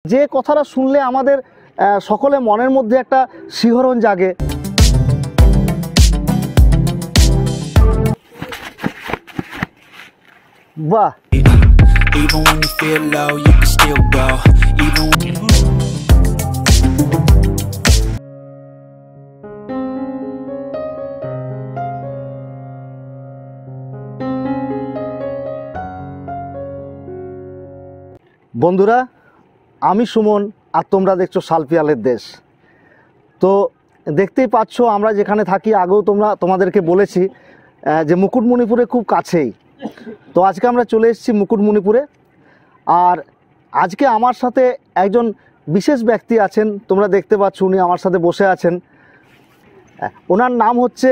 যে কথাটা শুনলে আমাদের সকলে মনের মধ্যে একটা শিহরণ জাগে। বাহ, even when you feel low you can still go even when you বন্ধুরা, আমি সুমন আর তোমরা দেখছো শালপিয়ালের দেশ। তো দেখতেই পাচ্ছ আমরা যেখানে থাকি, আগেও তোমাদেরকে বলেছি যে মুকুটমণিপুরে খুব কাছেই। তো আজকে আমরা চলে এসেছি মুকুটমণিপুরে। আর আজকে আমার সাথে একজন বিশেষ ব্যক্তি আছেন, তোমরা দেখতে পাচ্ছ উনি আমার সাথে বসে আছেন। ওনার নাম হচ্ছে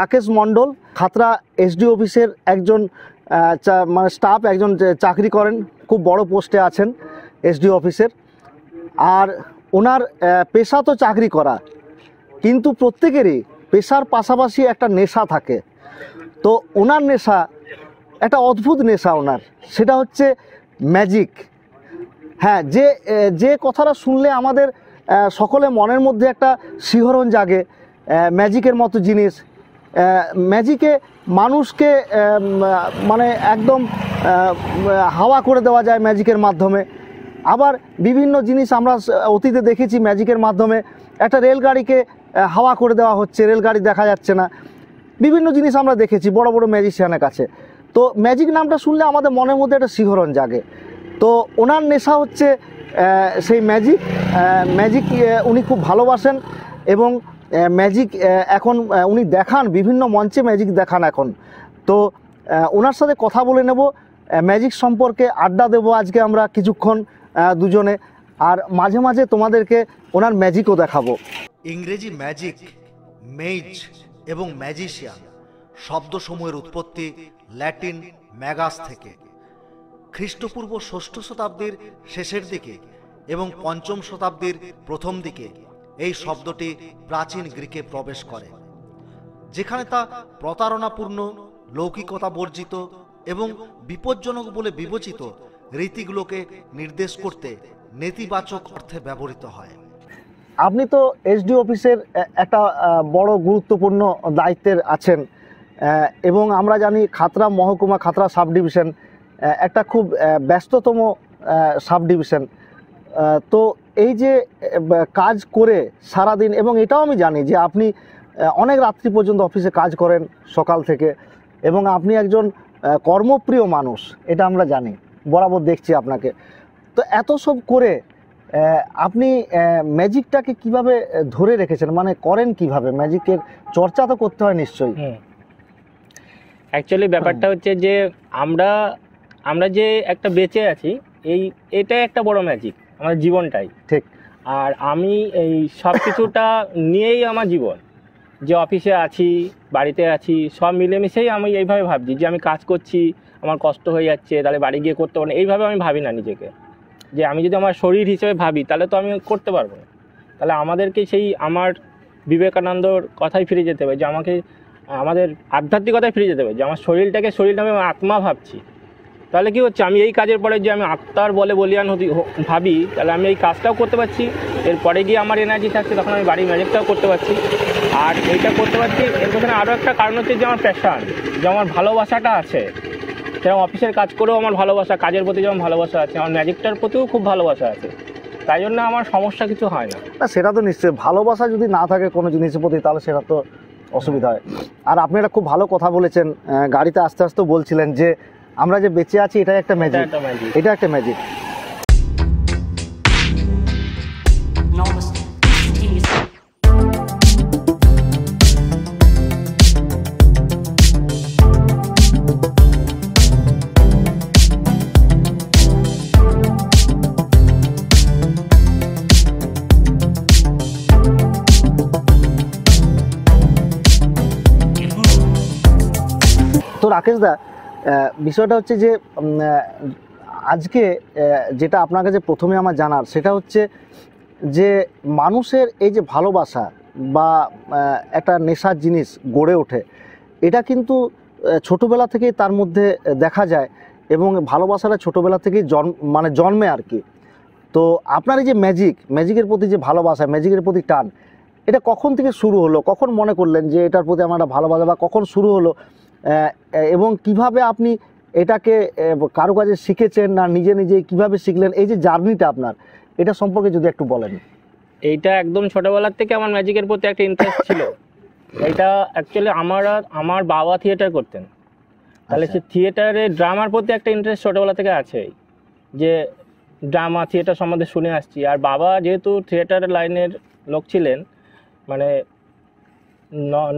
রাকেশ মণ্ডল। খাতড়া এসডি অফিসের একজন মানে স্টাফ, একজন চাকরি করেন, খুব বড় পোস্টে আছেন এসডি অফিসের। আর ওনার পেশা তো চাকরি করা, কিন্তু প্রত্যেকেরই পেশার পাশাপাশি একটা নেশা থাকে। তো ওনার নেশা একটা অদ্ভুত নেশা ওনার, সেটা হচ্ছে ম্যাজিক। হ্যাঁ, যে কথাটা শুনলে আমাদের সকলে মনের মধ্যে একটা শিহরণ জাগে। ম্যাজিকের মতো জিনিস, ম্যাজিকে মানুষকে মানে একদম হাওয়া করে দেওয়া যায় ম্যাজিকের মাধ্যমে। আবার বিভিন্ন জিনিস আমরা অতীতে দেখেছি ম্যাজিকের মাধ্যমে। একটা রেলগাড়িকে হাওয়া করে দেওয়া হচ্ছে, রেলগাড়ি দেখা যাচ্ছে না। বিভিন্ন জিনিস আমরা দেখেছি বড় বড় ম্যাজিশিয়ানের কাছে। তো ম্যাজিক নামটা শুনলে আমাদের মনের মধ্যে একটা শিহরণ জাগে। তো ওনার নেশা হচ্ছে সেই ম্যাজিক উনি খুব ভালোবাসেন এবং ম্যাজিক এখন উনি দেখান, বিভিন্ন মঞ্চে ম্যাজিক দেখান এখন। তো ওনার সাথে কথা বলে নেব, ম্যাজিক সম্পর্কে আড্ডা দেব আজকে আমরা কিছুক্ষণ দুজনে। আর মাঝে মাঝে তোমাদেরকে ওনার ম্যাজিকও দেখাবো। ইংরেজি ম্যাজিক, মেজ এবং ম্যাজিশিয়ান শব্দসমূহের উৎপত্তি ল্যাটিন ম্যাগাস থেকে। খ্রিস্টপূর্ব ষষ্ঠ শতাব্দীর শেষের দিকে এবং পঞ্চম শতাব্দীর প্রথম দিকে এই শব্দটি প্রাচীন গ্রিকে প্রবেশ করে, যেখানে তা প্রতারণাপূর্ণ, লৌকিকতা বর্জিত এবং বিপজ্জনক বলে বিবেচিত রীতিগুলোকে নির্দেশ করতে নেতিবাচক অর্থে ব্যবহৃত হয়। আপনি তো এসডি অফিসের একটা বড় গুরুত্বপূর্ণ দায়িত্বের আছেন এবং আমরা জানি খাতড়া মহকুমা, খাতড়া সাব ডিভিশন একটা খুব ব্যস্ততম সাব ডিভিশন। তো এই যে কাজ করে সারাদিন, এবং এটাও আমি জানি যে আপনি অনেক রাত্রি পর্যন্ত অফিসে কাজ করেন সকাল থেকে, এবং আপনি একজন কর্মপ্রিয় মানুষ, এটা আমরা জানি, বরাবর দেখছি আপনাকে। তো এত সব করে আপনি ম্যাজিকটাকে কিভাবে ধরে রেখেছেন, মানে করেন কিভাবে? ম্যাজিকের চর্চা তো করতে হয় নিশ্চয়ই। অ্যাকচুয়ালি ব্যাপারটা হচ্ছে যে আমরা যে একটা বেঁচে আছি, এটা একটা বড় ম্যাজিক, আমার জীবনটাই ঠিক। আর আমি এই সব কিছুটা নিয়েই আমার জীবন, যে অফিসে আছি, বাড়িতে আছি, সব মিলেমিশেই আমি এইভাবে ভাবছি যে আমি কাজ করছি, আমার কষ্ট হয়ে যাচ্ছে, তাহলে বাড়ি গিয়ে করতে পারবো না, এইভাবে আমি ভাবি না নিজেকে। যে আমি যদি আমার শরীর হিসেবে ভাবি তাহলে তো আমি করতে পারবো না। তাহলে আমাদেরকে সেই আমার বিবেকানন্দর কথাই ফিরে যেতে হবে, যে আমাদের আধ্যাত্মিকতায় ফিরে যেতে হবে, যে আমার শরীরটাকে আমি আত্মা ভাবছি। তাহলে কি হচ্ছে, আমি এই কাজের পরে যে আমি আত্মার বলে বলিয়ান ভাবি, তাহলে আমি এই কাজটাও করতে পারছি, এরপরে গিয়ে আমার এনার্জি থাকছে, তখন আমি বাড়ির ম্যাজিকটাও করতে পারছি। আর এইটা করতে পারছি, এর পেছনে আরও একটা কারণ হচ্ছে যে আমার প্যাশন, যে আমার ভালোবাসাটা আছে। যেমন অফিসের কাজ করেও আমার ভালোবাসা, কাজের প্রতি যেমন ভালোবাসা আছে, আমার ম্যাজিকটার প্রতিও খুব ভালোবাসা আছে। তাই জন্য আমার সমস্যা কিছু হয় না। সেটা তো নিশ্চয়ই, ভালোবাসা যদি না থাকে কোনো জিনিসের প্রতি, তাহলে সেটা তো অসুবিধা হয়। আর আপনি একটা খুব ভালো কথা বলেছেন, গাড়িতে আস্তে আস্তে বলছিলেন যে আমরা যে বেঁচে আছি এটাই একটা ম্যাজিক, এটা একটা ম্যাজিক। তো রাকেশ দা, বিষয়টা হচ্ছে যে আজকে যেটা আপনার কাছে প্রথমে আমার জানার, সেটা হচ্ছে যে মানুষের এই যে ভালোবাসা বা একটা নেশার জিনিস গড়ে ওঠে, এটা কিন্তু ছোটোবেলা থেকেই তার মধ্যে দেখা যায় এবং ভালোবাসাটা ছোটোবেলা থেকেই জন্মে আর কি। তো আপনার এই যে ম্যাজিকের প্রতি যে ভালোবাসা, ম্যাজিকের প্রতি টান, এটা কখন থেকে শুরু হলো? কখন মনে করলেন যে এটার প্রতি আমার একটা ভালোবাসা, বা কখন শুরু হলো, এবং কিভাবে আপনি এটাকে কারো কাছে শিখেছেন, না নিজে নিজে কিভাবে শিখলেন? এই যে জার্নিটা আপনার, এটা সম্পর্কে যদি একটু বলেন। এইটা একদম ছোটবেলার থেকে আমার ম্যাজিকের প্রতি একটা ইন্টারেস্ট ছিল। এটা অ্যাকচুয়ালি আমার বাবা থিয়েটার করতেন, তাহলে সে থিয়েটারে ড্রামার প্রতি একটা ইন্টারেস্ট ছোটবেলা থেকে আছেই, যে ড্রামা থিয়েটার সম্বন্ধে শুনে আসছি। আর বাবা যেহেতু থিয়েটারের লাইনের লোক ছিলেন, মানে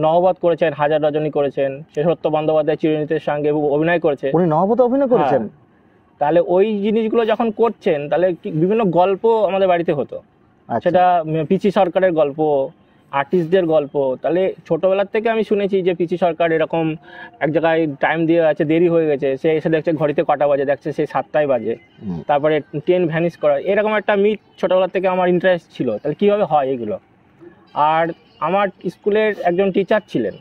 নহবত করেছেন, হাজার রজনী করেছেন, সে সত্য বন্দ্যোপাধ্যায় চিরঞ্জিতের সঙ্গে অভিনয় করেছে। উনি নহবতে অভিনয় করেছেন? তাহলে ওই জিনিসগুলো যখন করছেন, তাহলে বিভিন্ন গল্প আমাদের বাড়িতে হতো। সেটা পিসি সরকারের গল্প, আর্টিস্টদের গল্প। তাহলে ছোটবেলার থেকে আমি শুনেছি যে পিসি সরকার এরকম এক জায়গায় টাইম দিয়ে আছে, দেরি হয়ে গেছে, সে এসে দেখছে ঘড়িতে কটা বাজে, দেখছে সেই 7টায় বাজে, তারপরে ট্রেন ভ্যানিশ করা, এরকম একটা মিথ ছোটবেলা থেকে আমার ইন্টারেস্ট ছিল। তাহলে কীভাবে হয় এগুলো। আর আমার স্কুলের একজন টিচার ছিলেন,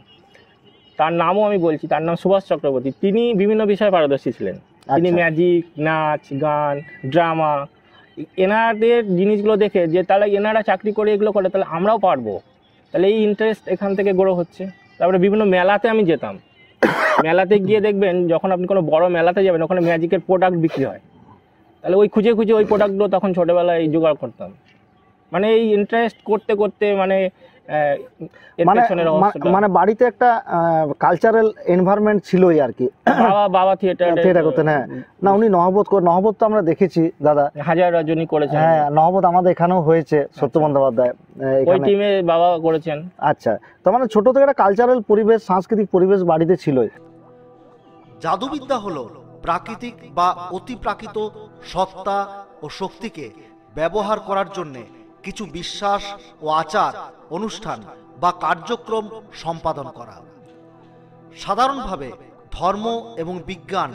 তার নামও আমি বলছি, তার নাম সুভাষ চক্রবর্তী। তিনি বিভিন্ন বিষয়ে পারদর্শী ছিলেন। তিনি ম্যাজিক, নাচ, গান, ড্রামা, এনাদের জিনিসগুলো দেখে যে তাহলে এনারা চাকরি করে এগুলো করে, তাহলে আমরাও পারবো। তাহলে এই ইন্টারেস্ট এখান থেকে গ্রো হচ্ছে। তারপরে বিভিন্ন মেলাতে আমি যেতাম। মেলাতে গিয়ে দেখবেন, যখন আপনি কোনো বড় মেলাতে যাবেন, ওখানে ম্যাজিকের প্রোডাক্ট বিক্রি হয়, তাহলে ওই খুঁজে খুঁজে ওই প্রোডাক্টগুলো তখন ছোটোবেলায় জোগাড় করতাম। মানে এই ইন্টারেস্ট করতে করতে মানে মানে বাড়িতে একটা কালচারাল এনভায়রনমেন্ট ছিলই আর কি। বাবা থিয়েটার করতেন। হ্যাঁ, না উনি নহবত তো আমরা দেখেছি দাদা, হাজার রজনী করেছেন। হ্যাঁ, নহবত আমাদের এখানেও হয়েছে, সত্য বন্দ্যোপাধ্যায় ওই টিমে বাবা করেছেন। আচ্ছা, তার মানে ছোট থেকে একটা কালচারাল পরিবেশ, সাংস্কৃতিক পরিবেশ বাড়িতে ছিলই। জাদুবিদ্যা হলো প্রাকৃতিক বা অতিপ্রাকৃত সত্তা ও শক্তিকে ব্যবহার করার জন্যে কিছু বিশ্বাস ও আচার অনুষ্ঠান বা কার্যক্রম সম্পাদন করা। সাধারণভাবে ধর্ম এবং বিজ্ঞান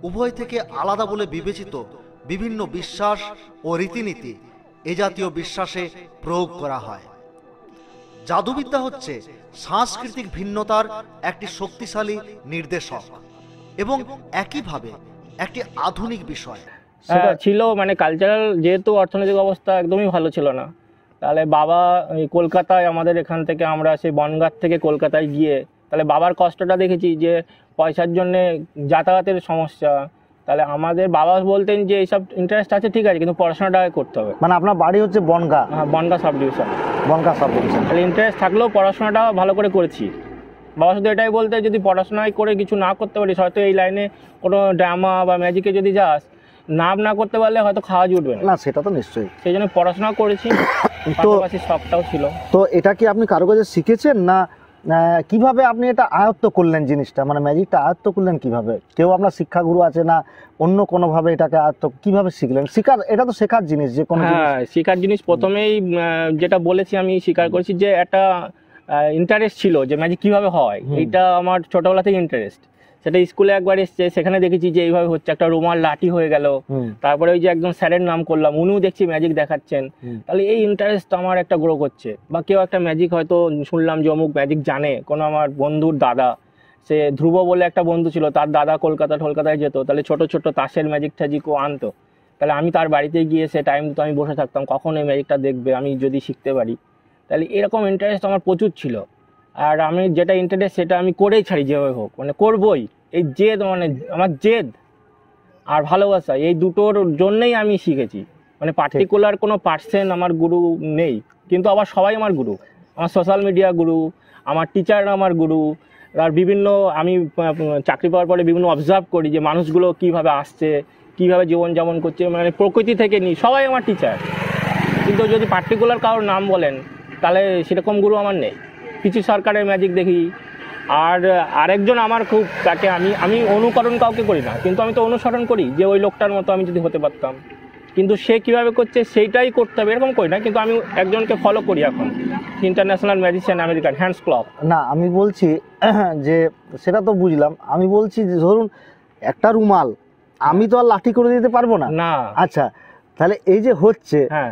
উভয় থেকে আলাদা বলে বিবেচিত বিভিন্ন বিশ্বাস ও রীতিনীতি এ জাতীয় বিশ্বাসে প্রয়োগ করা হয়। জাদুবিদ্যা হচ্ছে সাংস্কৃতিক ভিন্নতার একটি শক্তিশালী নির্দেশক এবং একইভাবে একটি আধুনিক বিষয়। ছিল মানে কালচারাল, যেহেতু অর্থনৈতিক অবস্থা একদমই ভালো ছিল না, তাহলে বাবা কলকাতায়, আমাদের এখান থেকে আমরা সেই বনগাঁ থেকে কলকাতায় গিয়ে, তাহলে বাবার কষ্টটা দেখেছি যে পয়সার জন্যে যাতায়াতের সমস্যা। তাহলে আমাদের বাবা বলতেন যে এইসব ইন্টারেস্ট আছে ঠিক আছে, কিন্তু পড়াশোনাটা করতে হবে। মানে আপনার বাড়ি হচ্ছে বনগাঁ? হ্যাঁ, বনগাঁ সাব ডিভিশন। তাহলে ইন্টারেস্ট থাকলেও পড়াশোনাটা ভালো করে করেছি। বাবা শুধু এটাই বলতে, যদি পড়াশোনায় করে কিছু না করতে পারিস, হয়তো এই লাইনে কোনো ড্রামা বা ম্যাজিকে যদি যাস, নাম না করতে পারলে হয়তো খাওয়া জুটবে না। সেটা তো নিশ্চয়ই। সেই জন্য পড়াশোনা করেছি, পাশাপাশি শখটাও ছিল। তো এটা কি আপনি কারো কাছে শিখেছেন, না কিভাবে আপনি এটা আয়ত্ত করলেন জিনিসটা, মানে ম্যাজিকটা আয়ত্ত করলেন কিভাবে? কেউ আপনার শিক্ষাগুরু আছে, না অন্য কোনোভাবে এটাকে আয়ত্ত কিভাবে শিখলেন? এটা তো শেখার জিনিস, যে কোনো শেখার জিনিস। প্রথমেই যেটা বলেছি, আমি স্বীকার করেছি যে একটা ইন্টারেস্ট ছিল যে ম্যাজিক কিভাবে হয়। এইটা আমার ছোটবেলা থেকে ইন্টারেস্ট। সেটা স্কুলে একবার এসছে, সেখানে দেখেছি যে এইভাবে হচ্ছে, একটা রুমাল লাঠি হয়ে গেল, তারপরে ওই যে একজন স্যারের নাম করলাম, উনিও দেখছি ম্যাজিক দেখাচ্ছেন। তাহলে এই ইন্টারেস্ট আমার একটা গ্রো করছে। বা কেউ একটা ম্যাজিক হয়তো শুনলাম যে অমুক ম্যাজিক জানে, কোনো আমার বন্ধুর দাদা, সে ধ্রুব বলে একটা বন্ধু ছিল, তার দাদা কলকাতায় যেত, তাহলে ছোট ছোট তাসের ম্যাজিক ট্যাজিকও আনতো। তাহলে আমি তার বাড়িতে গিয়ে সে টাইম তো আমি বসে থাকতাম, কখন এই ম্যাজিকটা দেখবে, আমি যদি শিখতে পারি। তাহলে এরকম ইন্টারেস্ট আমার প্রচুর ছিল। আর আমি যেটা ইন্টারেস্ট সেটা আমি করেই ছাড়ি, যেভাবে হোক, মানে করবই। এই জেদ, মানে আমার জেদ আর ভালোবাসা, এই দুটোর জন্যই আমি শিখেছি। মানে পার্টিকুলার কোনো পার্সন আমার গুরু নেই, কিন্তু আবার সবাই আমার গুরু। আমার সোশ্যাল মিডিয়া গুরু, আমার টিচার আমার গুরু। আর বিভিন্ন, আমি চাকরি পাওয়ার পরে বিভিন্ন অবজার্ভ করি যে মানুষগুলো কীভাবে আসছে, কীভাবে জীবনযাপন করছে, মানে প্রকৃতি থেকে নিই, সবাই আমার টিচার। কিন্তু যদি পার্টিকুলার কারোর নাম বলেন, তাহলে সেরকম গুরু আমার নেই। পিসি সরকারের ম্যাজিক দেখি। আর আরেকজন আমার খুব, তাকে আমি অনুকরণ কাউকে করি না, কিন্তু আমি তো অনুসরণ করি যে ওই লোকটার মতো আমি যদি হতে পারতাম। কিন্তু সে কীভাবে করছে সেইটাই করতে হবে এরকম করি না, কিন্তু আমি একজনকে ফলো করি এখন, international magician, American, hands clock. না, আমি বলছি যে সেটা তো বুঝলাম, আমি বলছি যে ধরুন একটা রুমাল আমি তো আর লাঠি করে দিতে পারবো না। না। আচ্ছা, তাহলে এই যে হচ্ছে, হ্যাঁ,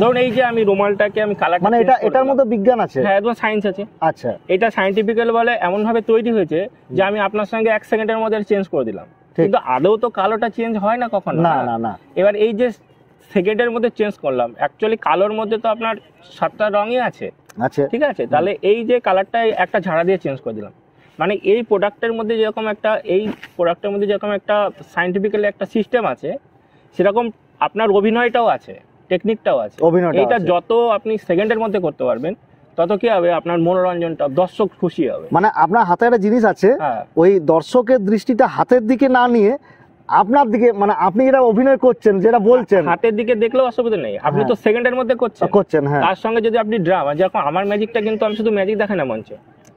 ধরুন এই যে আমি রুমালটাকে আমি কালার, মানে এটার মধ্যে বিজ্ঞান আছে? হ্যাঁ, একদম সায়েন্স আছে। আচ্ছা, এটা সায়েন্টিফিক্যাল বলে এমন ভাবে তৈরি হয়েছে যে আমি আপনার সঙ্গে 1 সেকেন্ডের মধ্যে চেঞ্জ করে দিলাম, কিন্তু আদৌ তো কালোটা চেঞ্জ হয় না কখনো। না না না। এবার এই যে সেকেন্ডের মধ্যে চেঞ্জ করলাম, অ্যাকচুয়ালি কালোর মধ্যে তো আপনার 7টা রঙই আছে, আচ্ছা ঠিক আছে? তাহলে এই যে কালারটা একটা ঝাড়া দিয়ে চেঞ্জ করে দিলাম, মানে এই প্রোডাক্টের মধ্যে যেরকম একটা সায়েন্টিফিক্যালি একটা সিস্টেম আছে, সেরকম আপনার অভিনয়টাও আছে, টেকনিকটাও আছে। এইটা যত আপনি সেকেন্ডের মধ্যে করতে পারবেন তত কি হবে, আপনার মনোরঞ্জনটা, দর্শক খুশি হবে। মানে আপনার হাতে একটা জিনিস আছে, ওই দর্শকের দৃষ্টিটা হাতের দিকে না নিয়ে আপনার দিকে, মানে আপনি যেটা অভিনয় করছেন, যেটা বলছেন, হাতের দিকে দেখলেও অসুবিধা নেই, আপনি তো সেকেন্ডের মধ্যে করছেন। হ্যাঁ, তার সঙ্গে যদি আপনি ড্রামা, যেরকম আমার ম্যাজিকটা কিন্তু আমি শুধু ম্যাজিক দেখাই না মঞ্চে,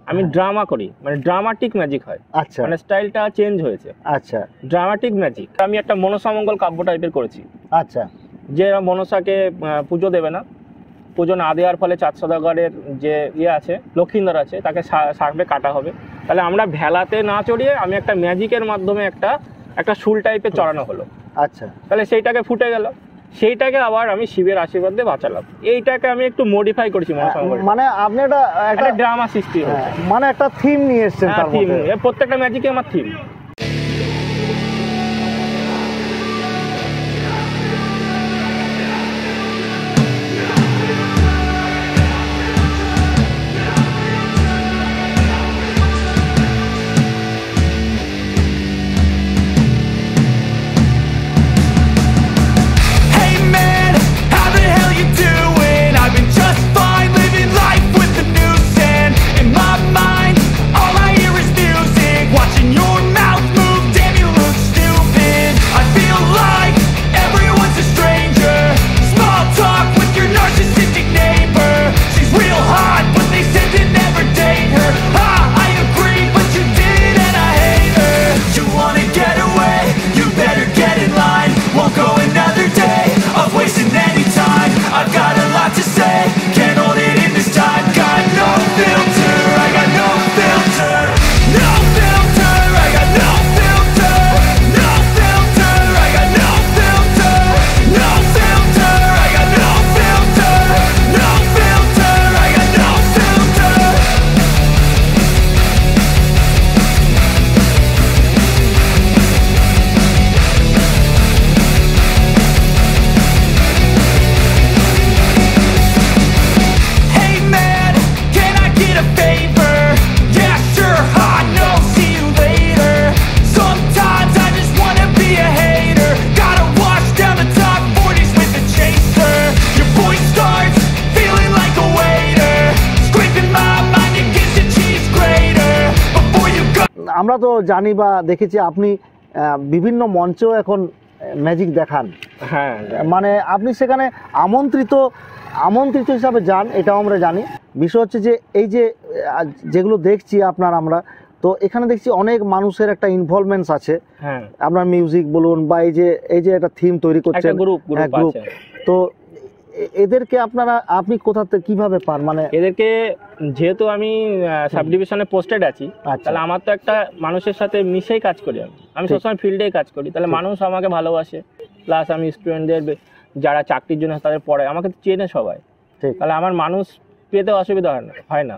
আমি ড্রামা করি, মানে ড্রামাটিক ম্যাজিক হয়। আচ্ছা, মানে স্টাইলটা চেঞ্জ হয়েছে। আচ্ছা, ড্রামাটিক ম্যাজিক। আমি একটা মনসামঙ্গল কাব্য টাইপের করেছি। আচ্ছা, যে মনসাকে পুজো দেবে না, পুজো না দেওয়ার ফলে চাঁদ সদাগরের যে আছে, লক্ষিন্দর আছে, তাকে সাপে কাটা হবে। তাহলে আমরা ভেলাতে না চড়িয়ে আমি একটা ম্যাজিকের মাধ্যমে একটা শুল টাইপের চড়ানো হলো। আচ্ছা, তাহলে সেইটাকে ফুটে গেল, সেইটাকে আবার আমি শিবের আশীর্বাদ দিয়ে বাঁচালাম। এইটাকে আমি একটু মডিফাই করেছি মনসামঙ্গল, মানে আপনি একটা ড্রামা সৃষ্টি হয়েছে, মানে একটা থিম নিয়ে এসেছেন। প্রত্যেকটা ম্যাজিকে আমার থিম। আমরা তো জানি বা দেখেছি আপনি বিভিন্ন মঞ্চেও এখন ম্যাজিক দেখান। হ্যাঁ, মানে আপনি সেখানে আমন্ত্রিত হিসাবে যান, এটাও আমরা জানি। বিষয় হচ্ছে যে এই যে যেগুলো দেখছি আমরা তো এখানে দেখছি অনেক মানুষের একটা ইনভলভমেন্টস আছে। হ্যাঁ, আপনার মিউজিক বলুন বা এই যে একটা থিম তৈরি করছেন, গ্রুপ। তো এদেরকে আপনি কোথা থেকে কিভাবে পান? মানে এদেরকে যেহেতু আমি সাব ডিভিশনে পোস্টেড আছি, তাহলে আমার তো একটা মানুষের সাথে মিশেই কাজ করি, আমি সবসময় ফিল্ডেই কাজ করি, তাহলে মানুষ আমাকে ভালোবাসে, প্লাস আমি স্টুডেন্টদের যারা চাকরির জন্য তাদের পড়াই, আমাকে চেনে সবাই, তাহলে আমার মানুষ পেতে অসুবিধা হয় না।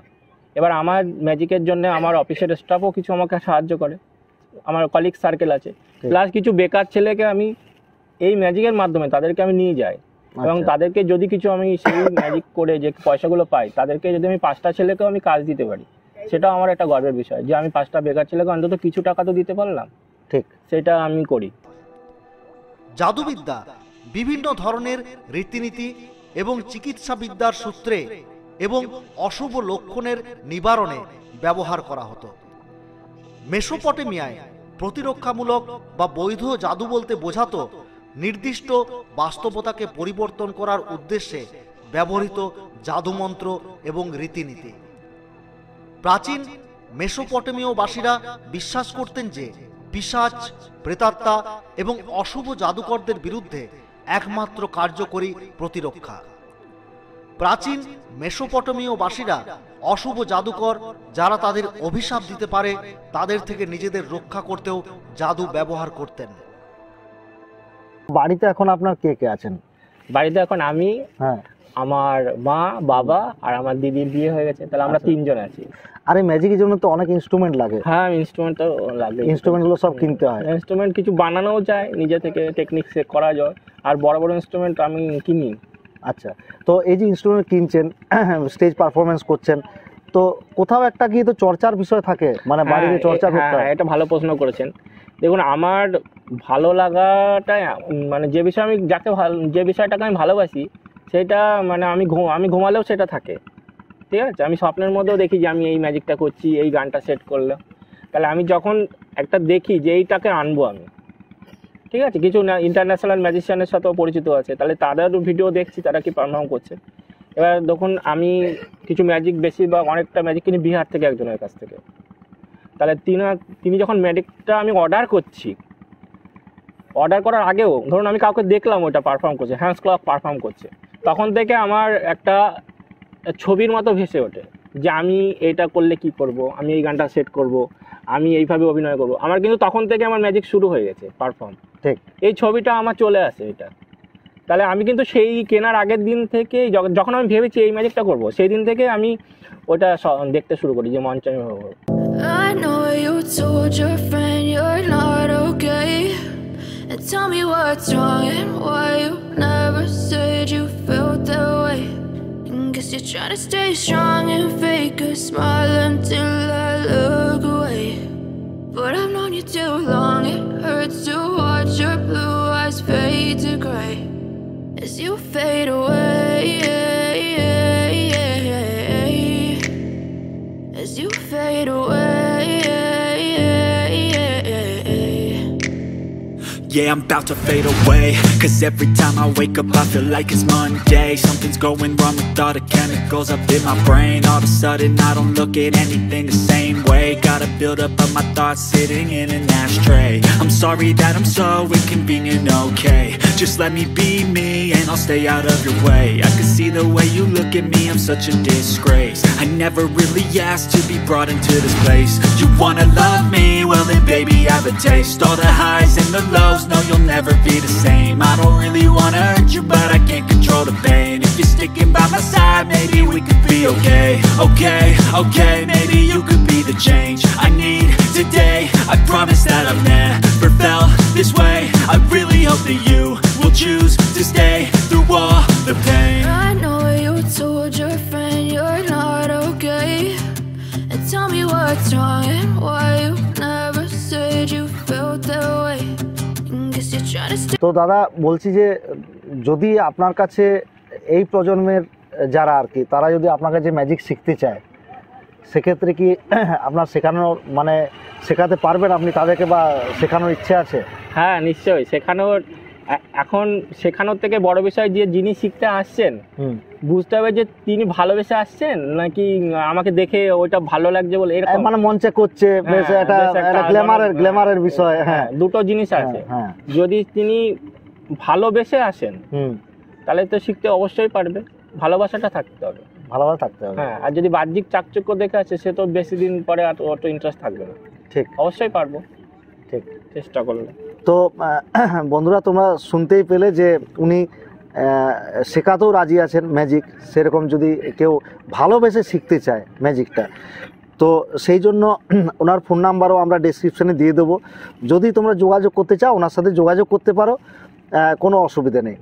এবার আমার ম্যাজিকের জন্য আমার অফিসের স্টাফও কিছু আমাকে সাহায্য করে, আমার কলিগ সার্কেল আছে, প্লাস কিছু বেকার ছেলেকে আমি এই ম্যাজিকের মাধ্যমে তাদেরকে আমি নিয়ে যাই, এবং তাদেরকে যদি কিছু আমি সেই ম্যাজিক করে যে পয়সাগুলো পাই, তাদেরকে যদি আমি 5টা ছেলেকেও আমি কাজ দিতে পারি, সেটাও আমার একটা গর্বের বিষয় যে আমি 5টা বেকার ছেলেকে অন্তত কিছু টাকা তো দিতে পারলাম। ঠিক, সেটা আমি করি। জাদুবিদ্যা বিভিন্ন ধরনের রীতিনীতি এবং চিকিৎসা বিদ্যার সূত্রে এবং অশুভ লক্ষণের নিবারণে ব্যবহার করা হতো। মেসোপটেমিয়ায় প্রতিরক্ষামূলক বা বৈধ জাদু বলতে বোঝাতো নির্দিষ্ট বাস্তবতাকে পরিবর্তন করার উদ্দেশ্যে ব্যবহৃত জাদুমন্ত্র এবং রীতিনীতি। প্রাচীন মেসোপটেমীয়বাসীরা বিশ্বাস করতেন যে পিশাচ, প্রেতাত্মা এবং অশুভ জাদুকরদের বিরুদ্ধে একমাত্র কার্যকরী প্রতিরক্ষা। প্রাচীন মেসোপটেমীয়বাসীরা অশুভ জাদুকর যারা তাদের অভিশাপ দিতে পারে তাদের থেকে নিজেদের রক্ষা করতেও জাদু ব্যবহার করতেন। বাড়িতে এখন আপনার কে কে আছেন? বাড়িতে এখন আমি, হ্যাঁ, আমার মা, বাবা আর আমার দিদির বিয়ে হয়ে গেছে, তাহলে আমরা 3 জন আছি। আর এই ম্যাজিকের জন্য তো অনেক ইনস্ট্রুমেন্ট লাগে। হ্যাঁ, ইনস্ট্রুমেন্ট তো লাগে, ইনস্ট্রুমেন্টগুলো সব কিনতে হয়। ইনস্ট্রুমেন্ট কিছু বানানোও যায়, নিজে থেকে টেকনিক শেখ করা যায়, আর বড় বড় ইনস্ট্রুমেন্ট আমি কিনি। আচ্ছা, তো এই যে ইনস্ট্রুমেন্ট কিনছেন, স্টেজ পারফরমেন্স করছেন, তো কোথাও একটা কি তো চর্চার বিষয় থাকে, মানে বাড়িতে চর্চা করতে হয়? এটা ভালো প্রশ্ন করেছেন। দেখুন, আমার ভালো লাগাটাই মানে যে বিষয় আমি যে বিষয়টাকে আমি ভালোবাসি সেটা মানে আমি ঘুমালেও সেটা থাকে, ঠিক আছে? আমি স্বপ্নের মধ্যেও দেখি যে আমি এই ম্যাজিকটা করছি, এই গানটা সেট করলাম, তাহলে আমি যখন একটা দেখি যে এইটাকে আনবো আমি, ঠিক আছে, কিছু না ইন্টারন্যাশনাল ম্যাজিশিয়ানের সাথেও পরিচিত আছে, তাহলে তাদের ভিডিও দেখছি তারা কি পারফর্ম করছে। এবার দেখুন, আমি কিছু ম্যাজিক বেশি বা অনেকটা ম্যাজিক কিনি বিহার থেকে একজনের কাছ থেকে, তাহলে তিনি যখন ম্যাজিকটা আমি অর্ডার করছি, অর্ডার করার আগেও ধরুন আমি কাউকে দেখলাম ওটা পারফর্ম করছে, হ্যান্ডস ক্লক পারফর্ম করছে, তখন থেকে আমার একটা ছবির মতো ভেসে ওঠে যে আমি এটা করলে কি করব, আমি এই গানটা সেট করব, আমি এইভাবে অভিনয় করব। আমার কিন্তু তখন থেকে আমার ম্যাজিক শুরু হয়ে গেছে পারফর্ম, ঠিক। এই ছবিটা আমার চলে আসে এটা। তাহলে আমি কিন্তু সেই কেনার আগের দিন থেকে যখন আমি ভেবেছি এই ম্যাজিকটা করব, সেই দিন থেকে আমি ওটা দেখতে শুরু করি যে মঞ্চে আমি হবো। I know you told your friend you're not okay, and tell me what's wrong and why you never said you felt that way. Guess you're trying to stay strong and fake a smile until I look away. But I've known you too long, it hurts to watch your blue eyes fade to gray as you fade away, as you fade away. Yeah, I'm about to fade away, 'cause every time I wake up I feel like it's Monday. Something's going wrong with all the chemicals up in my brain. All of a sudden I don't look at anything the same way. Gotta build up of my thoughts sitting in an ashtray. I'm sorry that I'm so inconvenient, okay? Just let me be me and I'll stay out of your way. I can see the way you look at me, I'm such a disgrace. I never really asked to be brought into this place. You wanna love me? Well then baby have a taste. All the highs and the lows, no you'll never be the same. I don't really wanna hurt you but I can't control the pain. If you're sticking by my side maybe we could be okay. Okay, maybe you could be the change I need today. I promise that I've never felt this way. I really hope that you will choose to stay through all the pain. I know you told your friend you're not okay, and tell me what's wrong and why you never said you felt that way. Guess you're trying to stay. তো দাদা বলছি যে যদি আপনার কাছে এই প্রজন্মের যারা আর কি তারা যদি আপনার কাছে ম্যাজিক শিখতে চায়, সেক্ষেত্রে কি আপনার শেখানোর মানে শেখাতে পারবেন আপনি তাদেরকে, বা শেখানোর ইচ্ছে আছে? হ্যাঁ নিশ্চয়ই, এখন শেখানোর থেকে বড় বিষয় যে যিনি শিখতে আসছেন বুঝতে হবে যে তিনি ভালোবেসে আসছেন নাকি আমাকে দেখে ওইটা ভালো লাগছে বলে এরকম, মানে মঞ্চে করছে বেশ একটা গ্ল্যামারের বিষয়। হ্যাঁ, দুটো জিনিস আছে। হ্যাঁ, যদি তিনি ভালোবেসে আসেন তাহলে তো শিখতে অবশ্যই পারবে, ভালোবাসাটা থাকতে হবে, ভালোভাবে থাকতে হবে। হ্যাঁ, আর যদি বাহ্যিক চাকচক্য দেখে আছে সে তো বেশি দিন পরে আর অত ইন্টারেস্ট থাকবে না। ঠিক, অবশ্যই পারবো, ঠিক, চেষ্টা করলে। তো বন্ধুরা তোমরা শুনতেই পেলে যে উনি শেখাতেও রাজি আছেন ম্যাজিক, সেরকম যদি কেউ ভালোবেসে শিখতে চায় ম্যাজিকটা, তো সেই জন্য ওনার ফোন নাম্বারও আমরা ডেসক্রিপশানে দিয়ে দেবো। যদি তোমরা যোগাযোগ করতে চাও ওনার সাথে যোগাযোগ করতে পারো, কোনো অসুবিধা নেই।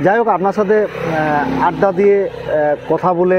যাই হোক, আপনার সাথে আড্ডা দিয়ে কথা বলে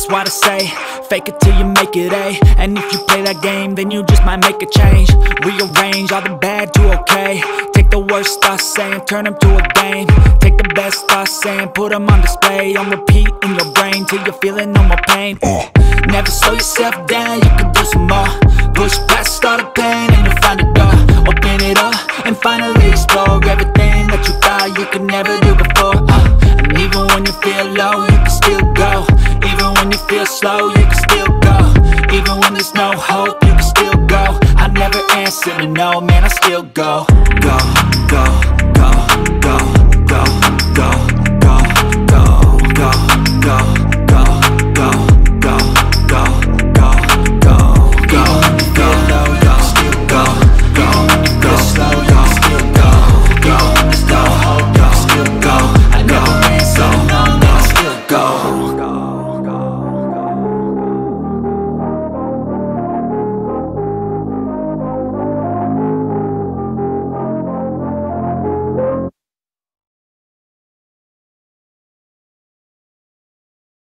That's why they say, fake it till you make it A. And if you play that game, then you just might make a change. Rearrange all the bad to okay. Take the worst thoughts saying, turn them to a game. Take the best thoughts saying, put them on display. On repeat in your brain till you're feeling no more pain. Never slow yourself down, you can do some more. Push past all the pain and you'll find a door. Open it up and finally explore everything that you thought you could never do before. And even when you feel low, you can still go. Even when you feel slow, you can still go. Even when there's no hope, you can still go. I never answer to no, man, I still go. Go, go, go, go, go, go, go, go, go, go.